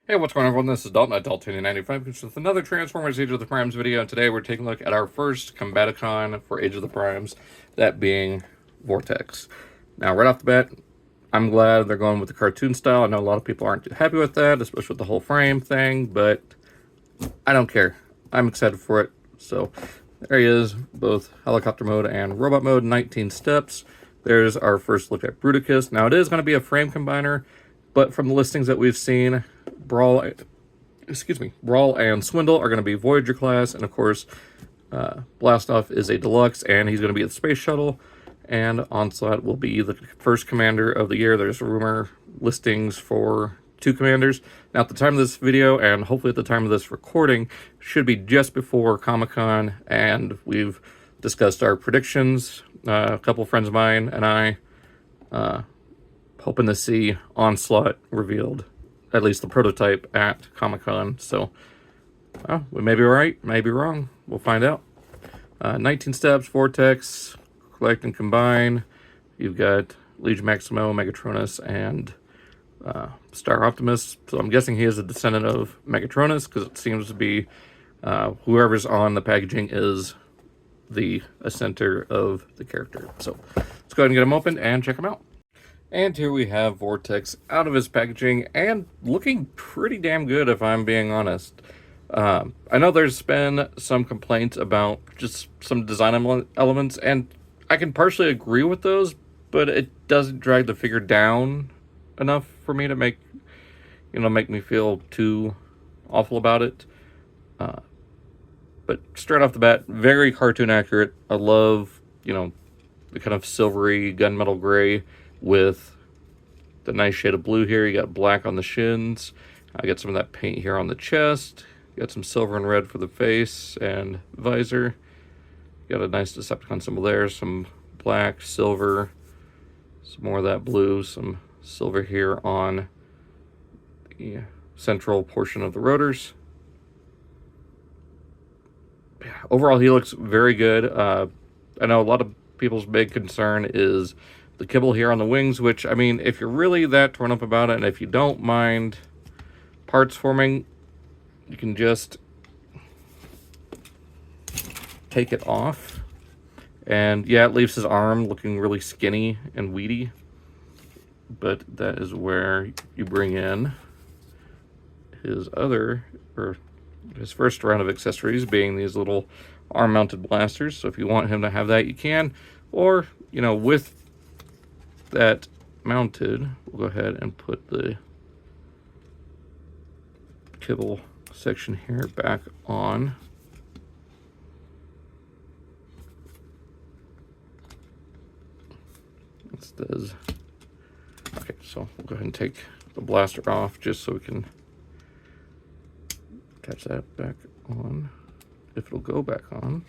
Hey, what's going on, everyone? This is Dalton at Dalton95 with another Transformers Age of the Primes video, and today we're taking a look at our first combaticon for Age of the Primes, that being Vortex. Now, right off the bat, I'm glad they're going with the cartoon style. I know a lot of people aren't too happy with that, especially with the whole frame thing, but I don't care. I'm excited for it. So, there he is, both helicopter mode and robot mode, 19 steps. There's our first look at Bruticus. Now, it is going to be a frame combiner, but from the listings that we've seen, Brawl and Swindle are going to be Voyager class, and of course, Blastoff is a deluxe, and he's going to be at the space shuttle, and Onslaught will be the first commander of the year. There's rumor listings for 2 commanders. Now, at the time of this video, and hopefully at the time of this recording, should be just before Comic-Con, and we've discussed our predictions. A couple friends of mine and I hoping to see Onslaught revealed, at least the prototype, at Comic-Con. So, well, we may be right, may be wrong. We'll find out. 19 steps, Vortex, collect and combine. You've got Legion Maximo, Megatronus, and Star Optimus. So I'm guessing he is a descendant of Megatronus, because it seems to be whoever's on the packaging is the center of the character. So let's go ahead and get him open and check him out. And here we have Vortex out of his packaging and looking pretty damn good, if I'm being honest. I know there's been some complaints about just some design elements, and I can partially agree with those, but it doesn't drag the figure down enough for me to make me feel too awful about it. But straight off the bat, very cartoon accurate. I love, the kind of silvery gunmetal gray with the nice shade of blue here. You got black on the shins. I got some of that paint here on the chest. You got some silver and red for the face and visor. You got a nice Decepticon symbol there. Some black, silver, some more of that blue, some silver here on the central portion of the rotors. Yeah, overall, he looks very good. I know a lot of people's big concern is the kibble here on the wings, which, I mean, if you're really that torn up about it, and if you don't mind parts forming, you can just take it off. And yeah, it leaves his arm looking really skinny and weedy, but that is where you bring in his his first round of accessories, being these little arm-mounted blasters. So if you want him to have that, you can. Or, with that mounted, we'll go ahead and put the kibble section here back on. This does. Okay, so we'll go ahead and take the blaster off just so we can catch that back on, if it'll go back on.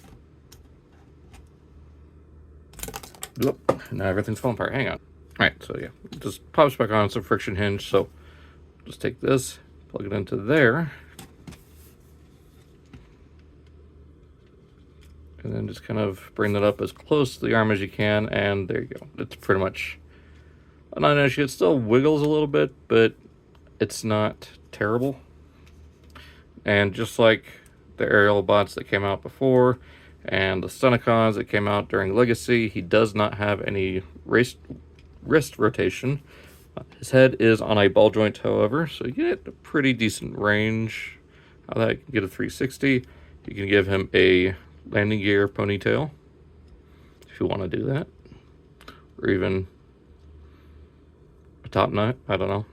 Oop, now everything's falling apart. Hang on. Alright, so yeah, it just pops back on. It's a friction hinge, so just take this, plug it into there, and then just kind of bring that up as close to the arm as you can, and there you go. It's pretty much a non-issue. It still wiggles a little bit, but it's not terrible. And just like the aerial bots that came out before, and the Stunticons that came out during Legacy, he does not have any wrist rotation. His head is on a ball joint, however, so you get a pretty decent range. How that you can get a 360. You can give him a landing gear ponytail if you want to do that, or even a top knot. I don't know.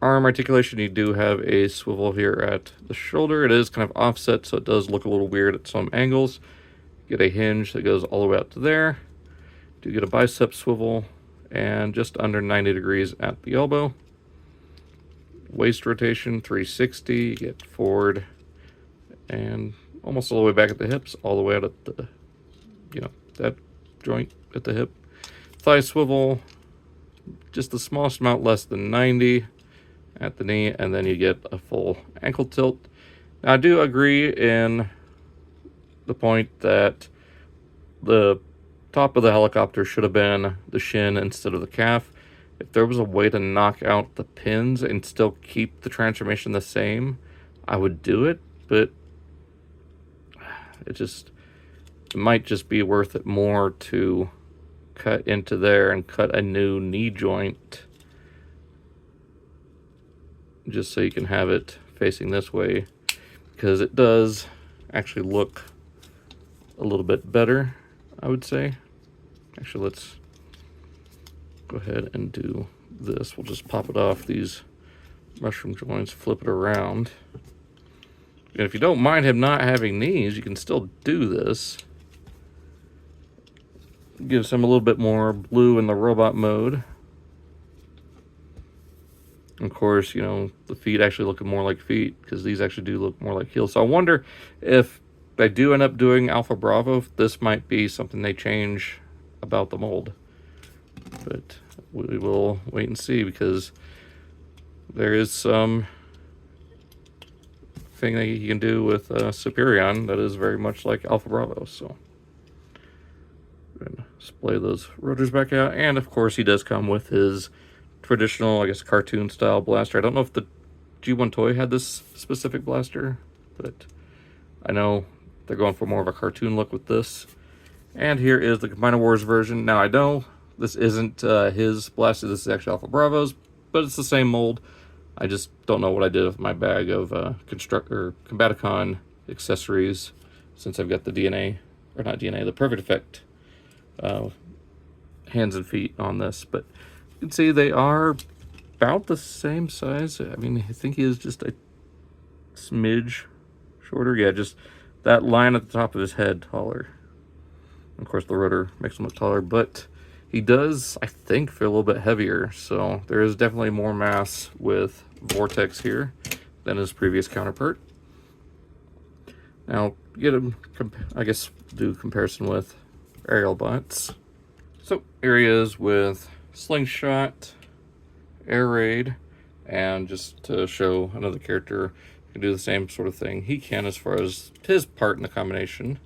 Arm articulation, you do have a swivel here at the shoulder. It is kind of offset, so it does look a little weird at some angles. You get a hinge that goes all the way out to there. Do get a bicep swivel, and just under 90 degrees at the elbow. Waist rotation, 360. You get forward and almost all the way back at the hips, all the way out at the, that joint at the hip. Thigh swivel, just the smallest amount less than 90 at the knee, and then you get a full ankle tilt. Now, I do agree in the point that the top of the helicopter should have been the shin instead of the calf. if there was a way to knock out the pins and still keep the transformation the same, I would do it, but it might just be worth it more to cut into there and cut a new knee joint just so you can have it facing this way, because it does actually look a little bit better, I would say. Actually, let's go ahead and do this. We'll just pop it off these mushroom joints, flip it around. And if you don't mind him not having knees, you can still do this. Gives him a little bit more blue in the robot mode. Of course, you know, the feet actually looking more like feet, because these actually do look more like heels. So I wonder if they do end up doing Alpha Bravo, if this might be something they change about the mold. But we will wait and see, because there is some thing that you can do with Superion that is very much like Alpha Bravo. So we're going to splay those rotors back out. And of course, he does come with his traditional, I guess, cartoon style blaster. I don't know if the G1 toy had this specific blaster, but I know they're going for more of a cartoon look with this. And here is the Combiner Wars version. Now I know this isn't his blaster, this is actually Alpha Bravo's, but it's the same mold. I just don't know what I did with my bag of Combaticon accessories, since I've got the DNA, or not DNA, the Perfect Effect hands and feet on this. But you can see they are about the same size. I mean, I think he is just a smidge shorter. Yeah, just that line at the top of his head taller. Of course, the rotor makes him look taller, but he does, I think, feel a little bit heavier. So there is definitely more mass with Vortex here than his previous counterpart. Now, get him, I guess, do comparison with aerial bots. So here he is with Slingshot, Air Raid, and just to show another character can do the same sort of thing he can as far as his part in the combination.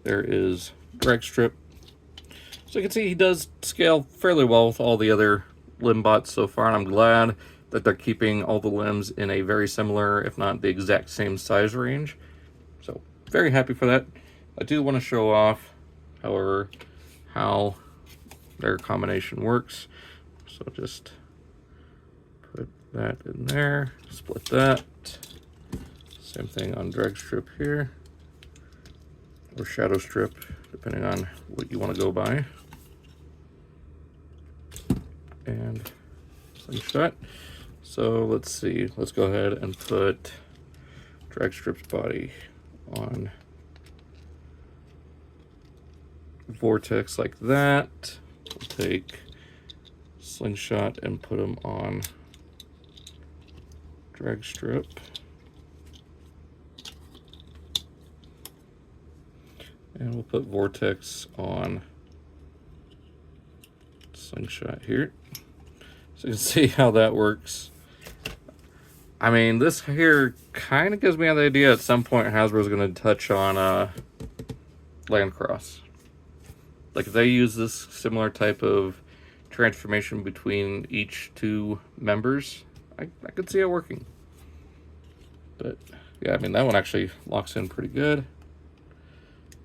There is Drag Strip. So you can see he does scale fairly well with all the other limb bots so far, and I'm glad that they're keeping all the limbs in a very similar, if not the exact same size range. So very happy for that. I do want to show off, however, how their combination works. So just put that in there, split that. Same thing on Drag Strip here, or Shadow Strip, depending on what you want to go by. And Slingshot. So let's see, let's go ahead and put Drag Strip's body on Vortex like that. We'll take Slingshot and put him on Drag Strip. And we'll put Vortex on Slingshot here. So you can see how that works. I mean, this here kind of gives me the idea at some point Hasbro's going to touch on Landcross. Like, if they use this similar type of transformation between each two members, I could see it working. But, yeah, I mean, that one actually locks in pretty good.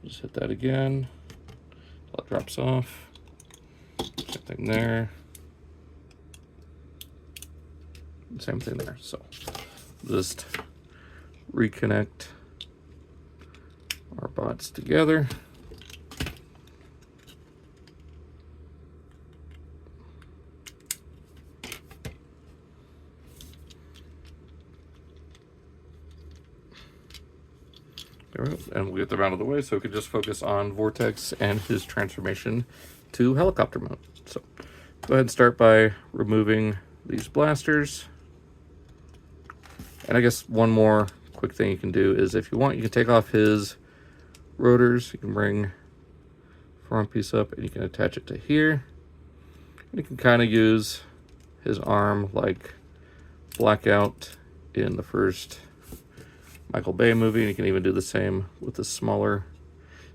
Just hit that again. Until it drops off. Same thing there. Same thing there. So just reconnect our bots together. There we go. And we'll get them out of the way so we can just focus on Vortex and his transformation to helicopter mode. So go ahead and start by removing these blasters. And I guess one more quick thing you can do is, if you want, you can take off his rotors. You can bring the front piece up and you can attach it to here. And you can kind of use his arm like Blackout in the first Michael Bay movie. And you can even do the same with the smaller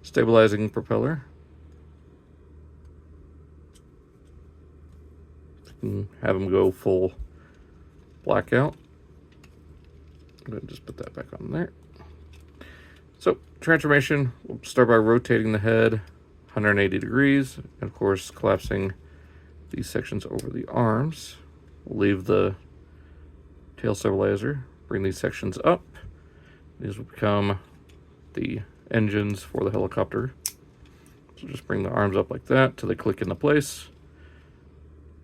stabilizing propeller. and have him go full Blackout. I'm going to just put that back on there. So, transformation, we'll start by rotating the head 180 degrees, and of course collapsing these sections over the arms. We'll leave the tail stabilizer, bring these sections up. These will become the engines for the helicopter. So just bring the arms up like that till they click into place.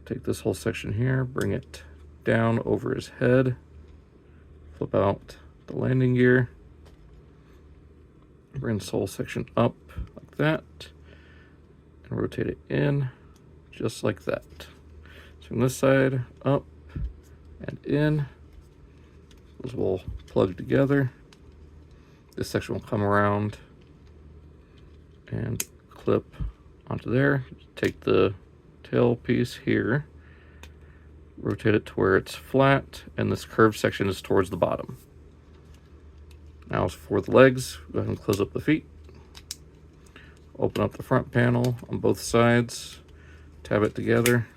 Take this whole section here, bring it down over his head, flip out the landing gear, bring this whole section up like that, and rotate it in just like that. So from this side, up and in. Those will plug together. This section will come around and clip onto there. Take the tail piece here, rotate it to where it's flat, and this curved section is towards the bottom. Now for the legs, go ahead and close up the feet. Open up the front panel on both sides, tab it together.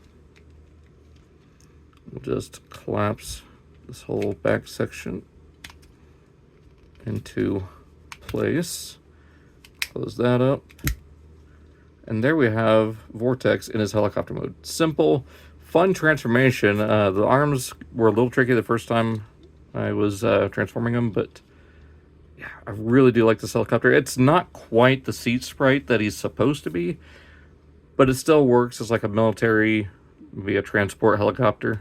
We'll just collapse this whole back section into place. Close that up. And there we have Vortex in his helicopter mode. Simple, fun transformation. The arms were a little tricky the first time I was transforming them, but yeah, I really do like this helicopter. It's not quite the seat sprite that he's supposed to be, but it still works as like a military, maybe a transport helicopter.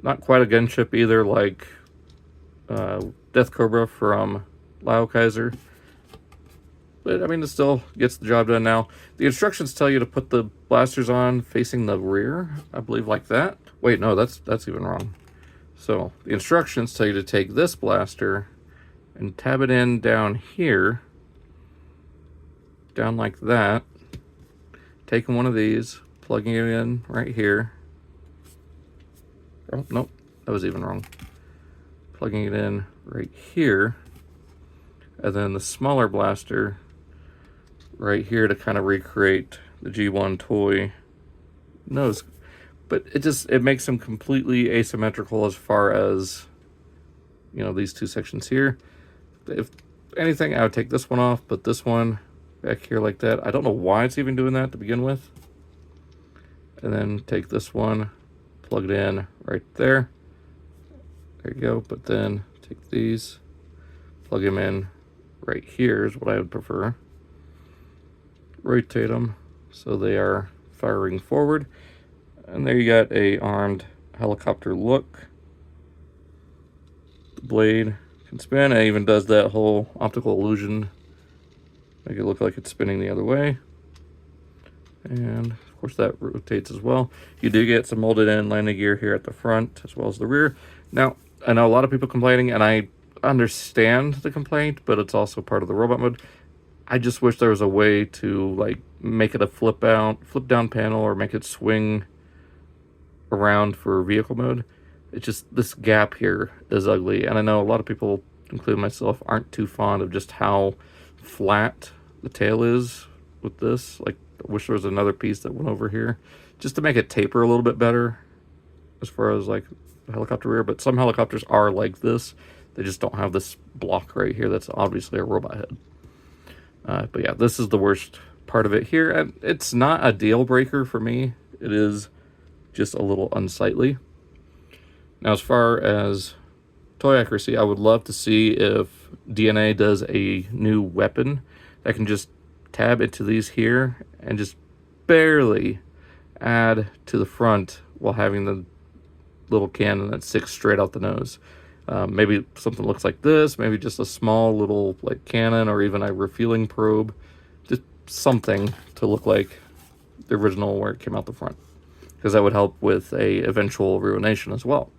Not quite a gunship either, like Death Cobra from Lao Kaiser. But, I mean, it still gets the job done now. The instructions tell you to put the blasters on facing the rear, I believe, like that. Wait, no, that's even wrong. So, the instructions tell you to take this blaster and tab it in down here. Down like that. Taking one of these, plugging it in right here. Oh, nope, that was even wrong. Plugging it in right here. And then the smaller blaster right here to kind of recreate the G1 toy nose. But it makes them completely asymmetrical as far as, you know, these two sections here. If anything, I would take this one off, put this one back here like that. I don't know why it's even doing that to begin with. And then take this one, plug it in right there. There you go. But then take these, plug them in right here is what I would prefer. Rotate them so they are firing forward. And there you got a armed helicopter look. The blade can spin. It even does that whole optical illusion. Make it look like it's spinning the other way. And of course that rotates as well. You do get some molded in landing gear here at the front as well as the rear. Now, I know a lot of people complaining, and I understand the complaint, but it's also part of the robot mode. I just wish there was a way to like make it a flip down panel, or make it swing around for vehicle mode. It's just this gap here is ugly, and I know a lot of people, including myself, aren't too fond of just how flat the tail is with this. Like, I wish there was another piece that went over here just to make it taper a little bit better as far as like the helicopter rear. But some helicopters are like this. They just don't have this block right here that's obviously a robot head. But yeah, this is the worst part of it here. And it's not a deal breaker for me. It is just a little unsightly. Now, as far as toy accuracy, I would love to see if DNA does a new weapon that can just tab into these here and just barely add to the front while having the little cannon that sticks straight out the nose. Maybe something looks like this, maybe just a small little like cannon, or even a refueling probe. Just something to look like the original where it came out the front, because that would help with a eventual ruination as well.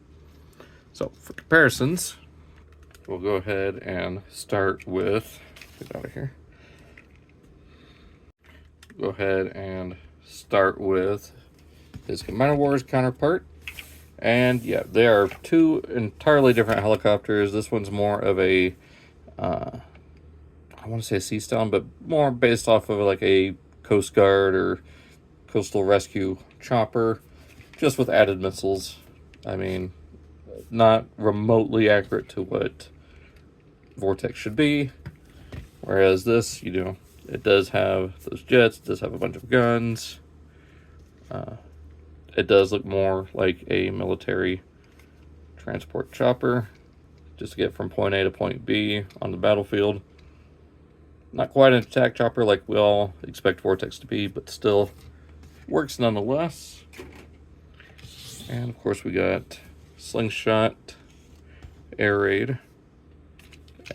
So for comparisons, we'll go ahead and start with, get out of here. Go ahead and start with his Combiner Wars counterpart. And yeah, they are two entirely different helicopters. This one's more of a, I want to say a sea stone, but more based off of like a Coast Guard or Coastal Rescue chopper, just with added missiles. I mean, not remotely accurate to what Vortex should be. Whereas this, you know, it does have those jets, it does have a bunch of guns. It does look more like a military transport chopper, just to get from point A to point B on the battlefield. Not quite an attack chopper like we all expect Vortex to be, but still works nonetheless. And of course we got slingshot, air raid,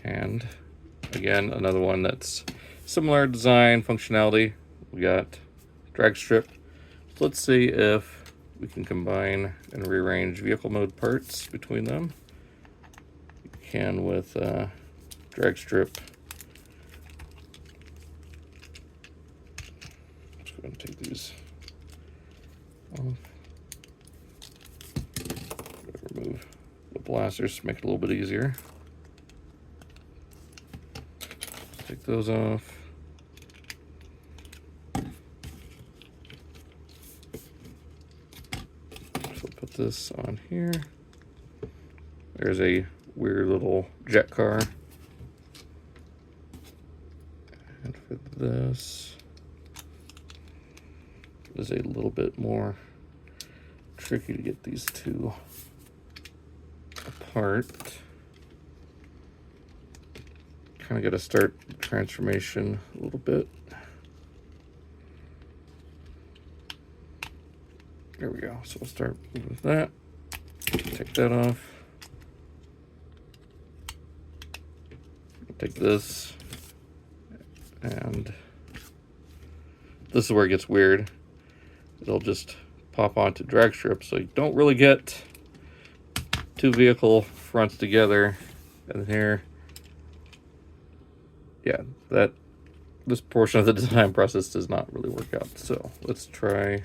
and again another one that's similar design functionality. We got drag strip. So let's see if we can combine and rearrange vehicle mode parts between them. You can with drag strip. Let's go ahead and take these off. Remove the blasters to make it a little bit easier. Take those off. So put this on here. There's a weird little jet car. And for this is a little bit more tricky to get these two apart. Kind of got to start the transformation a little bit. There we go. So we'll start with that. Take that off. Take this. And this is where it gets weird. It'll just pop onto drag strip, so you don't really get two vehicle fronts together. And here, yeah, this portion of the design process does not really work out. So let's try.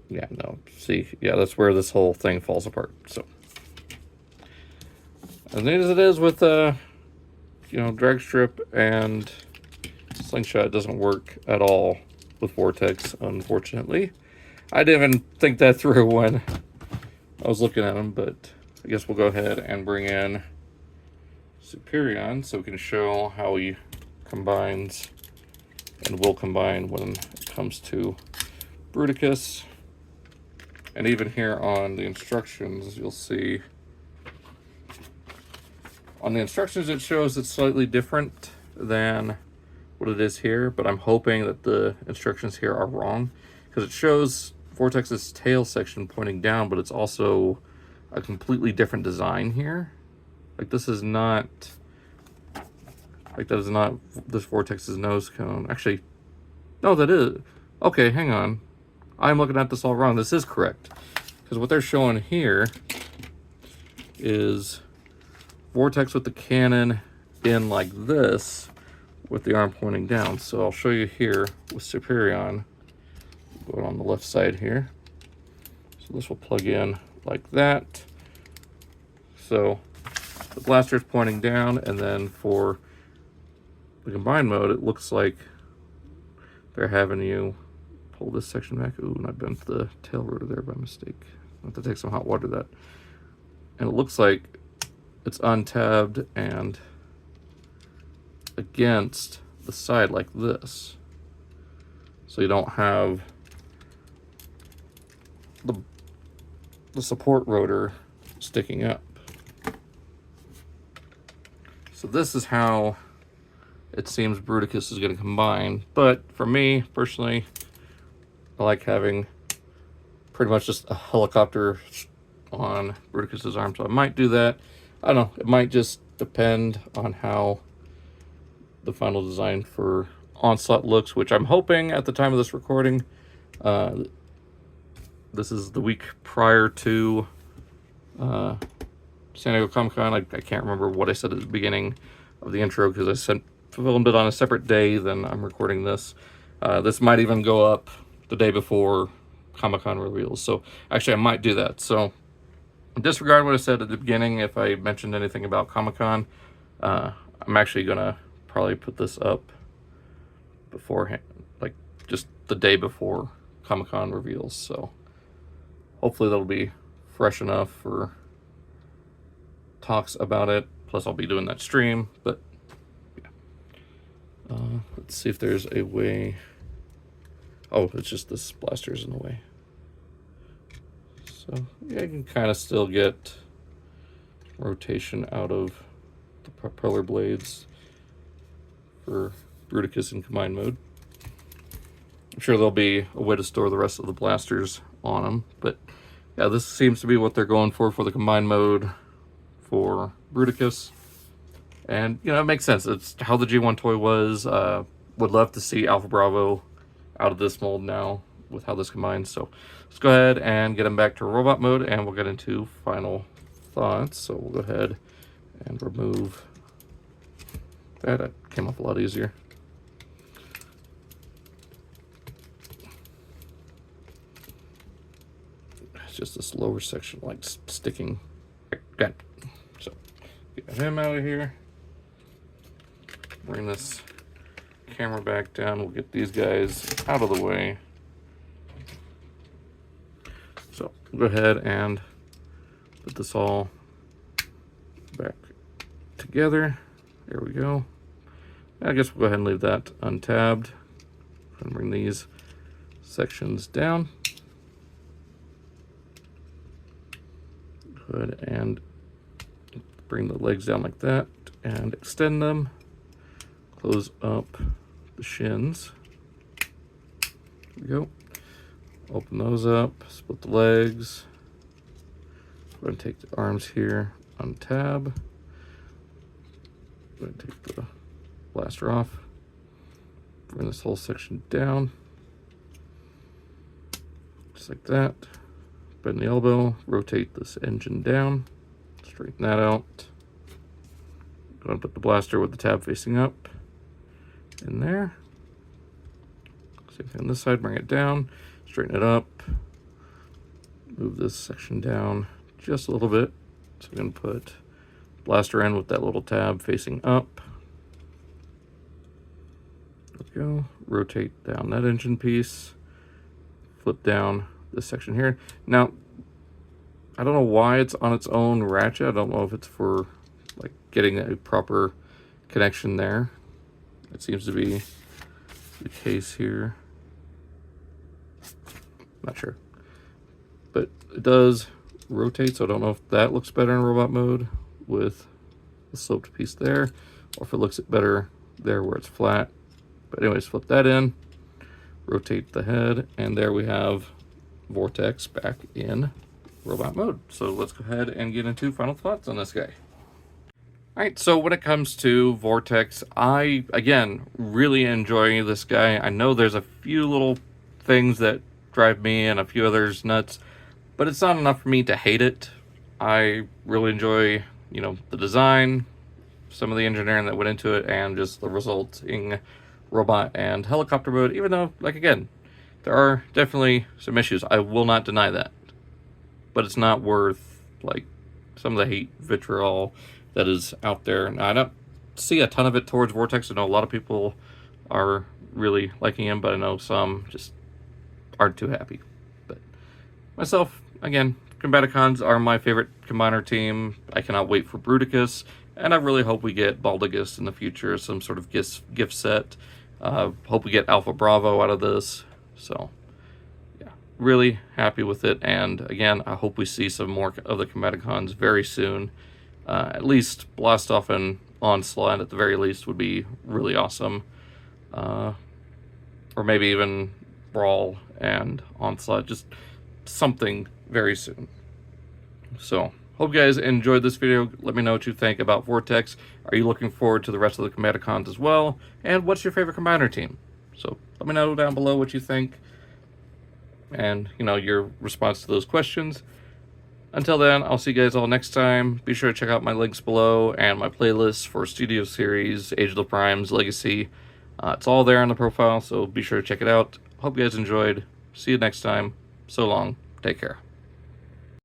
Yeah, no, see, yeah, that's where this whole thing falls apart. So as neat as it is with you know, drag strip and slingshot, doesn't work at all with Vortex, unfortunately. I didn't even think that through when I was looking at them, but I guess we'll go ahead and bring in Superion so we can show how he combines and will combine when it comes to Bruticus. And even here on the instructions, you'll see on the instructions it shows it's slightly different than what it is here, but I'm hoping that the instructions here are wrong, because it shows Vortex's tail section pointing down, but it's also a completely different design here. Like this is not, like that is not this Vortex's nose cone. Actually, no, that is. Okay, hang on. I'm looking at this all wrong. This is correct, because what they're showing here is Vortex with the cannon in like this, with the arm pointing down. So I'll show you here with Superion. Going on the left side here. So this will plug in like that. So the blaster is pointing down, and then for the combined mode, it looks like they're having you pull this section back. Ooh, and I bent the tail rotor there by mistake. I have to take some hot water to that. And it looks like it's untabbed and against the side like this. So you don't have the support rotor sticking up. So this is how it seems Bruticus is going to combine. But for me, personally, I like having pretty much just a helicopter on Bruticus's arm. So I might do that. I don't know. It might just depend on how the final design for Onslaught looks, which I'm hoping at the time of this recording. This is the week prior to San Diego Comic-Con. I can't remember what I said at the beginning of the intro, because I filmed it on a separate day than I'm recording this. This might even go up the day before Comic-Con reveals. So actually I might do that. So disregard what I said at the beginning if I mentioned anything about Comic-Con. I'm actually going to probably put this up beforehand, like just the day before Comic-Con reveals. So hopefully that'll be fresh enough for talks about it. Plus I'll be doing that stream, but yeah. Let's see if there's a way. Oh, it's just this blaster's in the way. So yeah, you can kind of still get rotation out of the propeller blades for Bruticus in combined mode. I'm sure there'll be a way to store the rest of the blasters on them, but yeah, this seems to be what they're going for the combined mode for Bruticus. And, you know, it makes sense. It's how the G1 toy was. Would love to see Alpha Bravo out of this mold now with how this combines. So let's go ahead and get him back to robot mode, and we'll get into final thoughts. So we'll go ahead and remove that. It came off a lot easier. It's just this lower section, like sticking. Got it. So get him out of here. Bring this camera back down. We'll get these guys out of the way. So we'll go ahead and put this all back together. There we go. I guess we'll go ahead and leave that untabbed and bring these sections down. Go ahead and bring the legs down like that and extend them. Close up the shins. There we go. Open those up, split the legs. Go ahead and take the arms here, untab. Go ahead and take the blaster off. Bring this whole section down. Just like that. Bend the elbow, rotate this engine down, straighten that out. Go ahead and put the blaster with the tab facing up in there. Same thing on this side, bring it down, straighten it up, move this section down just a little bit. So we're going to put blaster in with that little tab facing up. There we go. Rotate down that engine piece, flip down this section here. Now, I don't know why it's on its own ratchet. I don't know if it's for like getting a proper connection there. It seems to be the case here. Not sure, but it does rotate, so I don't know if that looks better in robot mode with the sloped piece there, or if it looks better there where it's flat. But anyways, flip that in, rotate the head, and there we have Vortex back in robot mode. So let's go ahead and get into final thoughts on this guy. All right, so when it comes to Vortex, I, again, really enjoy this guy. I know there's a few little things that drive me and a few others nuts, but it's not enough for me to hate it. I really enjoy, you know, the design, some of the engineering that went into it, and just the resulting robot and helicopter mode, even though, like, again, there are definitely some issues. I will not deny that. But it's not worth, like, some of the hate vitriol that is out there. Now, I don't see a ton of it towards Vortex. I know a lot of people are really liking him, but I know some just aren't too happy. But myself, again, combaticons are my favorite combiner team. I cannot wait for Bruticus, and I really hope we get Baldigus in the future, some sort of gift set. Hope we get Alpha Bravo out of this. So, yeah, really happy with it. And again, I hope we see some more of the combaticons very soon. At least Blast Off and Onslaught at the very least would be really awesome. Or maybe even Brawl and Onslaught, just something very soon. So, hope you guys enjoyed this video. Let me know what you think about Vortex. Are you looking forward to the rest of the combaticons as well? And what's your favorite combiner team? So, let me know down below what you think. And, you know, your response to those questions. Until then, I'll see you guys all next time. Be sure to check out my links below and my playlist for Studio Series, Age of the Primes, Legacy. It's all there on the profile, so be sure to check it out. Hope you guys enjoyed. See you next time. So long. Take care.